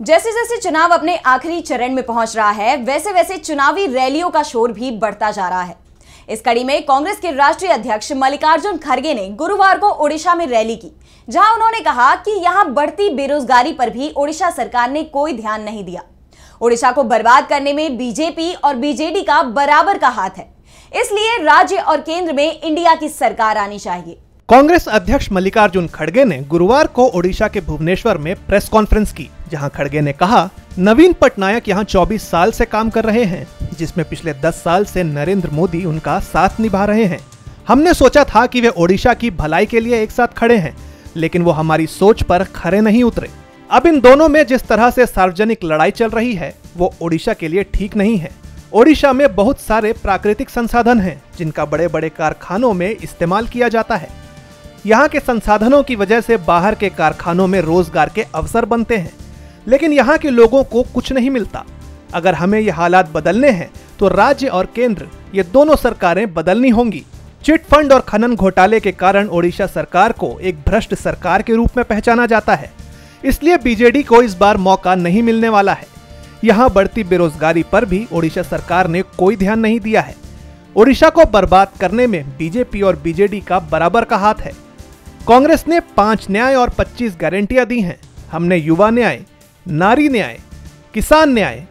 जैसे जैसे चुनाव अपने आखिरी चरण में पहुंच रहा है, वैसे वैसे चुनावी रैलियों का शोर भी बढ़ता जा रहा है। इस कड़ी में कांग्रेस के राष्ट्रीय अध्यक्ष मल्लिकार्जुन खड़गे ने गुरुवार को ओडिशा में रैली की, जहां उन्होंने कहा कि यहां बढ़ती बेरोजगारी पर भी ओडिशा सरकार ने कोई ध्यान नहीं दिया। ओडिशा को बर्बाद करने में बीजेपी और बीजेडी का बराबर का हाथ है, इसलिए राज्य और केंद्र में इंडिया की सरकार आनी चाहिए। कांग्रेस अध्यक्ष मल्लिकार्जुन खड़गे ने गुरुवार को ओडिशा के भुवनेश्वर में प्रेस कॉन्फ्रेंस की, जहां खड़गे ने कहा, नवीन पटनायक यहां 24 साल से काम कर रहे हैं, जिसमें पिछले 10 साल से नरेंद्र मोदी उनका साथ निभा रहे हैं। हमने सोचा था कि वे ओडिशा की भलाई के लिए एक साथ खड़े हैं, लेकिन वो हमारी सोच पर खरे नहीं उतरे। अब इन दोनों में जिस तरह से सार्वजनिक लड़ाई चल रही है, वो ओडिशा के लिए ठीक नहीं है। ओडिशा में बहुत सारे प्राकृतिक संसाधन हैं, जिनका बड़े बड़े कारखानों में इस्तेमाल किया जाता है। यहाँ के संसाधनों की वजह से बाहर के कारखानों में रोजगार के अवसर बनते हैं, लेकिन यहाँ के लोगों को कुछ नहीं मिलता। अगर हमें ये हालात बदलने हैं तो राज्य और केंद्र, ये दोनों सरकारें बदलनी होंगी। चिट फंड और खनन घोटाले के कारण ओडिशा सरकार को एक भ्रष्ट सरकार के रूप में पहचाना जाता है, इसलिए बीजेडी को इस बार मौका नहीं मिलने वाला है। यहाँ बढ़ती बेरोजगारी पर भी ओडिशा सरकार ने कोई ध्यान नहीं दिया है। ओडिशा को बर्बाद करने में बीजेपी और बीजेडी का बराबर का हाथ है। कांग्रेस ने 5 न्याय और 25 गारंटियां दी हैं। हमने युवा न्याय, नारी न्याय, किसान न्याय,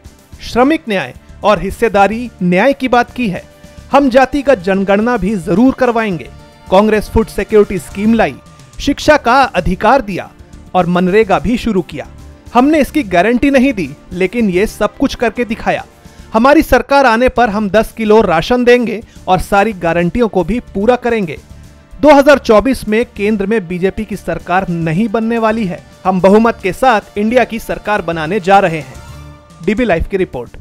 श्रमिक न्याय और हिस्सेदारी न्याय की बात की है। हम जातिगत जनगणना भी जरूर करवाएंगे। कांग्रेस फूड सिक्योरिटी स्कीम लाई, शिक्षा का अधिकार दिया और मनरेगा भी शुरू किया। हमने इसकी गारंटी नहीं दी, लेकिन ये सब कुछ करके दिखाया। हमारी सरकार आने पर हम 10 किलो राशन देंगे और सारी गारंटियों को भी पूरा करेंगे। 2024 में केंद्र में बीजेपी की सरकार नहीं बनने वाली है। हम बहुमत के साथ इंडिया की सरकार बनाने जा रहे हैं। डीबी लाइव की रिपोर्ट।